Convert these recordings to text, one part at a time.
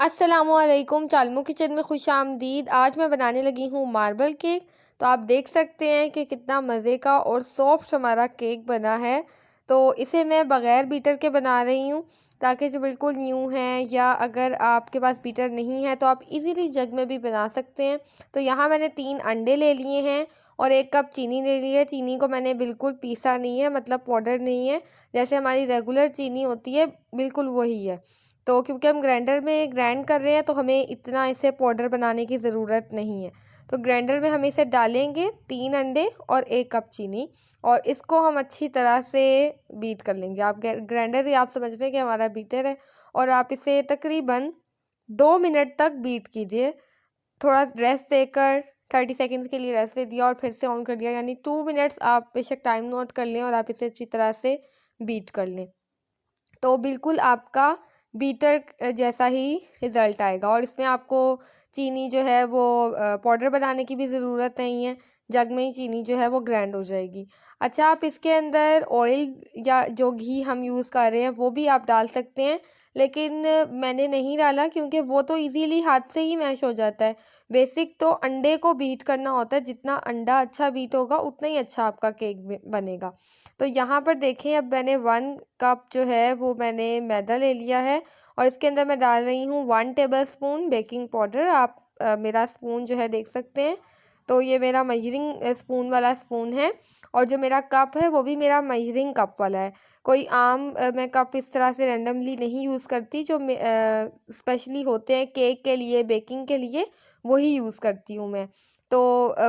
अस्सलामुअलैकुम, चालमू किचन में खुश आमदीद। आज मैं बनाने लगी हूँ मार्बल केक। तो आप देख सकते हैं कि कितना मज़े का और सॉफ्ट हमारा केक बना है। तो इसे मैं बग़ैर बीटर के बना रही हूँ ताकि जो बिल्कुल न्यू है, या अगर आपके पास बीटर नहीं है तो आप इजीली जग में भी बना सकते हैं। तो यहाँ मैंने 3 अंडे ले लिए हैं और 1 कप चीनी ले ली है। चीनी को मैंने बिल्कुल पीसा नहीं है, मतलब पाउडर नहीं है, जैसे हमारी रेगुलर चीनी होती है बिल्कुल वही है। तो क्योंकि हम ग्राइंडर में ग्राइंड कर रहे हैं तो हमें इतना इसे पाउडर बनाने की ज़रूरत नहीं है। तो ग्राइंडर में हम इसे डालेंगे 3 अंडे और 1 कप चीनी, और इसको हम अच्छी तरह से बीट कर लेंगे। आप ग्राइंडर ही आप समझते हैं कि हमारा बीटर है, और आप इसे तकरीबन 2 मिनट तक बीट कीजिए। थोड़ा रेस्ट देकर 30 सेकंड्स के लिए रेस्ट दे दिया और फिर से ऑन कर दिया, यानी 2 मिनट्स आप बेशक टाइम नोट कर लें और आप इसे अच्छी तरह से बीट कर लें। तो बिल्कुल आपका बीटर जैसा ही रिज़ल्ट आएगा, और इसमें आपको चीनी जो है वो पाउडर बनाने की भी ज़रूरत नहीं है। जग में ही चीनी जो है वो ग्राइंड हो जाएगी। अच्छा, आप इसके अंदर ऑयल या जो घी हम यूज़ कर रहे हैं वो भी आप डाल सकते हैं, लेकिन मैंने नहीं डाला क्योंकि वो तो इजीली हाथ से ही मैश हो जाता है। बेसिक तो अंडे को बीट करना होता है, जितना अंडा अच्छा बीट होगा उतना ही अच्छा आपका केक बनेगा। तो यहाँ पर देखें, अब मैंने 1 कप जो है वो मैंने मैदा ले लिया है, और इसके अंदर मैं डाल रही हूँ 1 टेबलस्पून बेकिंग पाउडर। आप मेरा स्पून जो है देख सकते हैं, तो ये मेरा मेजरिंग स्पून वाला स्पून है, और जो मेरा कप है वो भी मेरा मेजरिंग कप वाला है। कोई आम मैं कप इस तरह से रैंडमली नहीं यूज़ करती, जो स्पेशली होते हैं केक के लिए, बेकिंग के लिए, वही यूज़ करती हूँ मैं। तो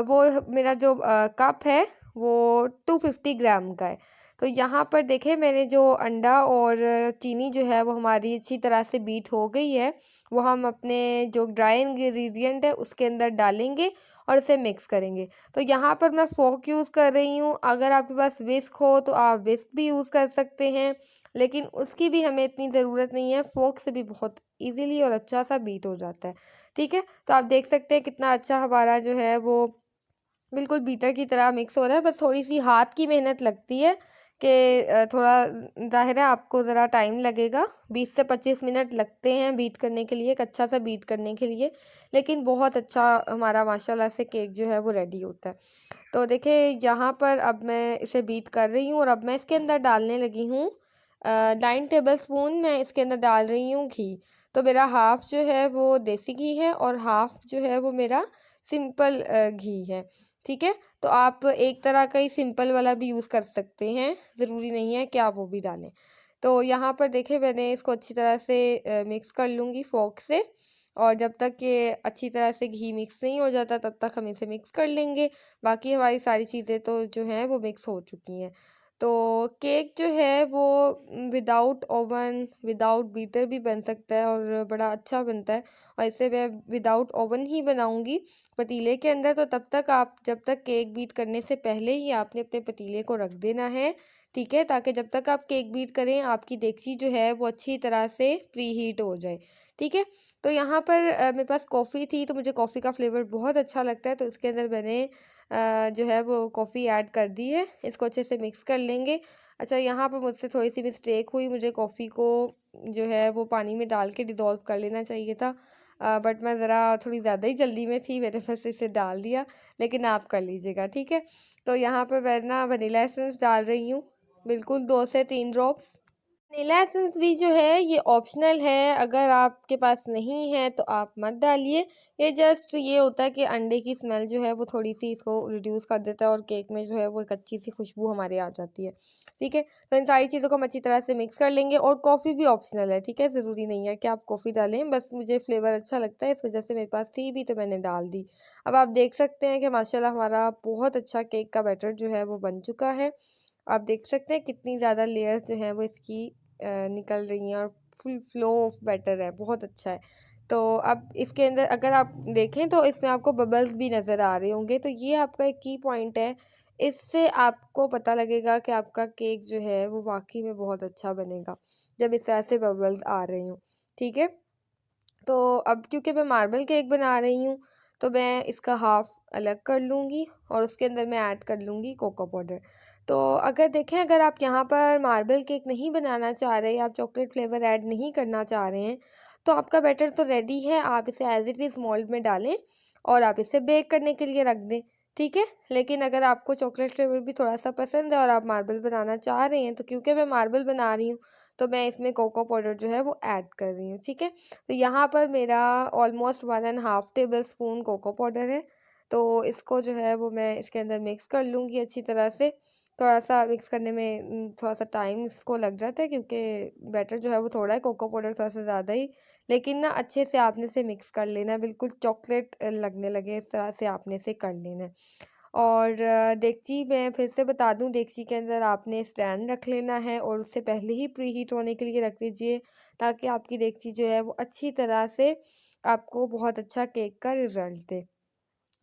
वो मेरा जो कप है वो 250 ग्राम का है। तो यहाँ पर देखें, मैंने जो अंडा और चीनी जो है वो हमारी अच्छी तरह से बीट हो गई है, वो हम अपने जो ड्राई इंग्रेडिएंट है उसके अंदर डालेंगे और इसे मिक्स करेंगे। तो यहाँ पर मैं फ़ोर्क यूज़ कर रही हूँ, अगर आपके पास विस्क हो तो आप विस्क भी यूज़ कर सकते हैं, लेकिन उसकी भी हमें इतनी ज़रूरत नहीं है। फ़ोर्क से भी बहुत ईज़िली और अच्छा सा बीट हो जाता है। ठीक है, तो आप देख सकते हैं कितना अच्छा हमारा जो है वो बिल्कुल बीटर की तरह मिक्स हो रहा है। बस थोड़ी-सी हाथ की मेहनत लगती है कि थोड़ा ज़ाहिर है आपको ज़रा टाइम लगेगा, 20 से 25 मिनट लगते हैं बीट करने के लिए, एक अच्छा सा बीट करने के लिए, लेकिन बहुत अच्छा हमारा माशाल्लाह से केक जो है वो रेडी होता है। तो देखिए, यहाँ पर अब मैं इसे बीट कर रही हूँ, और अब मैं इसके अंदर डालने लगी हूँ 9 टेबलस्पून मैं इसके अंदर डाल रही हूँ घी। तो मेरा हाफ़ जो है वो देसी घी है और हाफ़ जो है वो मेरा सिंपल घी है। ठीक है? तो आप एक तरह का ही सिंपल वाला भी यूज़ कर सकते हैं, ज़रूरी नहीं है कि आप वो भी डालें। तो यहाँ पर देखिए, मैंने इसको अच्छी तरह से मिक्स कर लूँगी फ़ोर्क से, और जब तक ये अच्छी तरह से घी मिक्स नहीं हो जाता तब तक हम इसे मिक्स कर लेंगे। बाकी हमारी सारी चीज़ें तो जो हैं वो मिक्स हो चुकी हैं। तो केक जो है वो विदाउट ओवन, विदाउट बीटर भी बन सकता है और बड़ा अच्छा बनता है, और इसे मैं विदाउट ओवन ही बनाऊँगी पतीले के अंदर। तो तब तक आप, जब तक केक बीट करने से पहले ही आपने अपने पतीले को रख देना है, ठीक है? ताकि जब तक आप केक बीट करें आपकी डेगची जो है वो अच्छी तरह से प्री हीट हो जाए, ठीक है? तो यहाँ पर मेरे पास कॉफ़ी थी, तो मुझे कॉफ़ी का फ्लेवर बहुत अच्छा लगता है, तो इसके अंदर मैंने जो है वो कॉफ़ी ऐड कर दी है। इसको अच्छे से मिक्स कर लेंगे। अच्छा, यहाँ पर मुझसे थोड़ी-सी मिस्टेक हुई, मुझे कॉफ़ी को जो है वो पानी में डाल के डिज़ोल्व कर लेना चाहिए था। बट मैं ज़रा थोड़ी ज़्यादा ही जल्दी में थी, मैंने बस इसे डाल दिया, लेकिन आप कर लीजिएगा, ठीक है? तो यहाँ पर मैं ना वनीला एसेंस डाल रही हूँ, बिल्कुल 2 से 3 ड्रॉप्स। वनीला एसेंस भी जो है ये ऑप्शनल है, अगर आपके पास नहीं है तो आप मत डालिए। ये जस्ट ये होता है कि अंडे की स्मेल जो है वो थोड़ी-सी इसको रिड्यूस कर देता है, और केक में जो है वो एक अच्छी-सी खुशबू हमारी आ जाती है। ठीक है? तो इन सारी चीज़ों को हम अच्छी तरह से मिक्स कर लेंगे, और कॉफ़ी भी ऑप्शनल है, ठीक है? ज़रूरी नहीं है कि आप कॉफ़ी डालें, बस मुझे फ्लेवर अच्छा लगता है इस वज़ह से मेरे पास थी भी तो मैंने डाल दी। अब आप देख सकते हैं कि माशाल्लाह हमारा बहुत अच्छा केक का बैटर जो है वो बन चुका है। आप देख सकते हैं कितनी ज़्यादा लेयर्स जो हैं वो इसकी निकल रही हैं, और फुल फ्लो ऑफ बैटर है, बहुत अच्छा है। तो अब इसके अंदर अगर आप देखें तो इसमें आपको बबल्स भी नज़र आ रहे होंगे, तो ये आपका एक की पॉइंट है। इससे आपको पता लगेगा कि आपका केक जो है वो वाक़ई में बहुत अच्छा बनेगा, जब इस तरह से बबल्स आ रहे हों, ठीक है? तो अब क्योंकि मैं मार्बल केक बना रही हूँ, तो मैं इसका हाफ़ अलग कर लूँगी और उसके अंदर मैं ऐड कर लूँगी कोको पाउडर। तो अगर देखें, अगर आप यहाँ पर मार्बल केक नहीं बनाना चाह रहे, आप चॉकलेट फ्लेवर ऐड नहीं करना चाह रहे हैं, तो आपका बैटर तो रेडी है। आप इसे एज़ इट इज़ मोल्ड में डालें और आप इसे बेक करने के लिए रख दें, ठीक है। लेकिन अगर आपको चॉकलेट फ्लेवर भी थोड़ा सा पसंद है और आप मार्बल बनाना चाह रहे हैं, तो क्योंकि मैं मार्बल बना रही हूँ, तो मैं इसमें कोको पाउडर जो है वो ऐड कर रही हूँ, ठीक है। तो यहाँ पर मेरा almost 1.5 tablespoon cocoa powder है। तो इसको जो है वो मैं इसके अंदर मिक्स कर लूँगी अच्छी तरह से। थोड़ा सा मिक्स करने में थोड़ा सा टाइम इसको लग जाता है, क्योंकि बैटर जो है वो थोड़ा है, कोको पाउडर थोड़ा सा ज़्यादा ही। लेकिन ना अच्छे से आपने इसे मिक्स कर लेना है, बिल्कुल चॉकलेट लगने लगे इस तरह से आपने इसे कर लेना है। और देगची मैं फिर से बता दूं, देगची के अंदर आपने स्टैंड रख लेना है और उससे पहले ही प्री हीट होने के लिए रख लीजिए, ताकि आपकी देगची जो है वो अच्छी तरह से आपको बहुत अच्छा केक का रिज़ल्ट दे,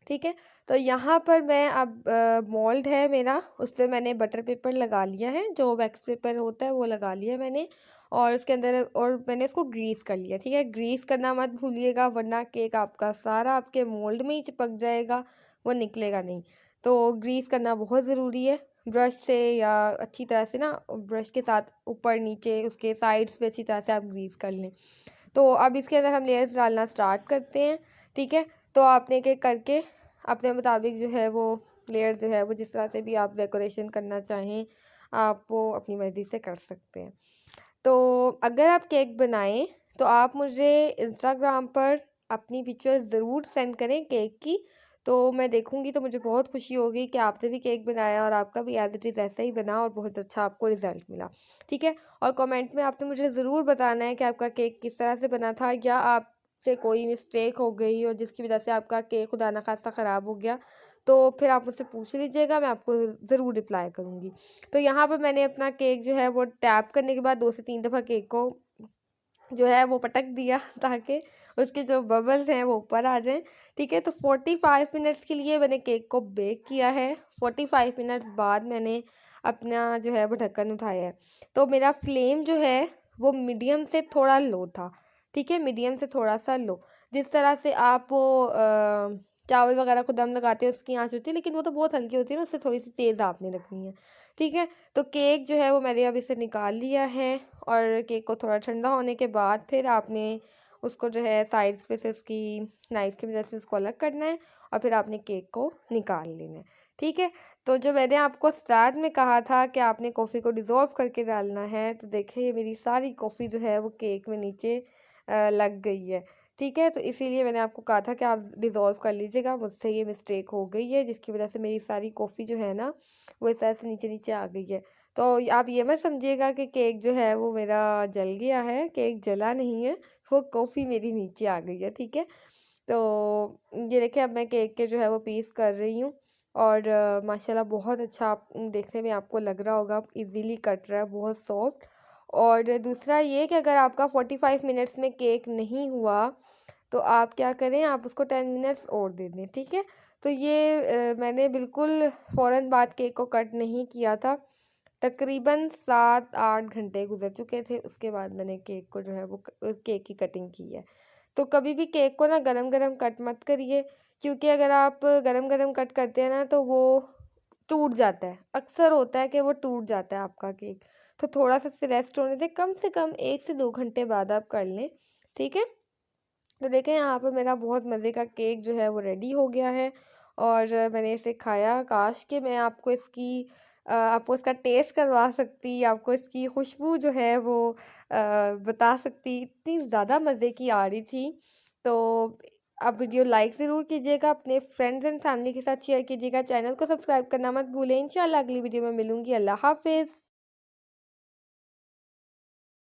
ठीक है। तो यहाँ पर मैं अब मोल्ड है मेरा, उस पर मैंने बटर पेपर लगा लिया है, जो वैक्स पेपर होता है वो लगा लिया मैंने। और उसके अंदर और मैंने इसको ग्रीस कर लिया, ठीक है। ग्रीस करना मत भूलिएगा, वरना केक आपका सारा आपके मोल्ड में ही चिपक जाएगा, वो निकलेगा नहीं। तो ग्रीस करना बहुत ज़रूरी है, ब्रश से या अच्छी तरह से ना, ब्रश के साथ ऊपर नीचे उसके साइड्स पे अच्छी तरह से आप ग्रीस कर लें। तो अब इसके अंदर हम लेयर्स डालना स्टार्ट करते हैं, ठीक है। तो आपने क्या करके अपने मुताबिक जो है वो लेयर्स जो है वो जिस तरह से भी आप डेकोरेशन करना चाहें, आप वो अपनी मर्ज़ी से कर सकते हैं। तो अगर आप केक बनाएं, तो आप मुझे इंस्टाग्राम पर अपनी पिक्चर्स ज़रूर सेंड करें केक की। तो मैं देखूंगी, तो मुझे बहुत खुशी होगी कि आपने भी केक बनाया और आपका भी एज इट इज़ ऐसा ही बना और बहुत अच्छा आपको रिज़ल्ट मिला, ठीक है। और कमेंट में आपने मुझे ज़रूर बताना है कि आपका केक किस तरह से बना था, या आपसे कोई मिस्टेक हो गई और जिसकी वजह से आपका केक खुदा ना खास्ता ख़राब हो गया, तो फिर आप मुझसे पूछ लीजिएगा, मैं आपको ज़रूर रिप्लाई करूँगी। तो यहाँ पर मैंने अपना केक जो है वो टैप करने के बाद 2 से 3 दफ़ा केक को जो है वो पटक दिया, ताकि उसके जो बबल्स हैं वो ऊपर आ जाएँ, ठीक है। तो 45 मिनट्स के लिए मैंने केक को बेक किया है। 45 मिनट्स बाद मैंने अपना जो है वो ढक्कन उठाया है। तो मेरा फ्लेम जो है वो मीडियम से थोड़ा लो था, ठीक है, मीडियम से थोड़ा सा लो। जिस तरह से आप वो चावल वगैरह को दम लगाते हैं उसकी आँच होती है, लेकिन वो तो बहुत हल्की होती है ना, उससे थोड़ी सी तेज़ आपने रखनी है, ठीक है। तो केक जो है वो मैंने अब इसे निकाल लिया है, और केक को थोड़ा ठंडा होने के बाद फिर आपने उसको जो है साइड्स पे से उसकी नाइफ़ की मदद से उसको अलग करना है, और फिर आपने केक को निकाल लेना है, ठीक है। तो जो मैंने आपको स्टार्ट में कहा था कि आपने कॉफ़ी को डिज़ोल्व करके डालना है, तो देखिए ये मेरी सारी कॉफ़ी जो है वो केक में नीचे लग गई है, ठीक है। तो इसीलिए मैंने आपको कहा था कि आप डिज़ोल्व कर लीजिएगा, मुझसे ये मिस्टेक हो गई है, जिसकी वजह से मेरी सारी कॉफ़ी जो है ना वो इस तरह से नीचे-नीचे आ गई है। तो आप ये मत समझिएगा कि केक जो है वो मेरा जल गया है, केक जला नहीं है, वो कॉफ़ी मेरी नीचे आ गई है, ठीक है। तो ये देखिए, अब मैं केक के जो है वो पीस कर रही हूँ, और माशाल्लाह बहुत अच्छा आप देखने में आपको लग रहा होगा, इजीली कट रहा है, बहुत सॉफ्ट। और दूसरा ये कि अगर आपका 45 मिनट्स में केक नहीं हुआ, तो आप क्या करें, आप उसको 10 मिनट्स और दे दें, ठीक है। तो ये मैंने बिल्कुल फ़ौरन बाद केक को कट नहीं किया था, तकरीबन 7-8 घंटे गुजर चुके थे, उसके बाद मैंने केक को जो है वो केक की कटिंग की है। तो कभी भी केक को ना गरम गरम कट मत करिए, क्योंकि अगर आप गरम गरम कट करते हैं ना, तो वो टूट जाता है, अक्सर होता है कि वो टूट जाता है आपका केक। तो थोड़ा सा इसे रेस्ट होने दें, कम से कम 1 से 2 घंटे बाद आप कर लें, ठीक है। तो देखें, यहाँ पर मेरा बहुत मज़े का केक जो है वो रेडी हो गया है, और मैंने इसे खाया। काश कि मैं आपको आपको इसका टेस्ट करवा सकती, आपको इसकी खुशबू जो है वो बता सकती, इतनी ज़्यादा मज़े की आ रही थी। तो आप वीडियो लाइक ज़रूर कीजिएगा, अपने फ्रेंड्स एंड फैमिली के साथ शेयर कीजिएगा, चैनल को सब्सक्राइब करना मत भूलें। इंशाल्लाह अगली वीडियो में मिलूँगी। अल्लाह हाफ़िज़।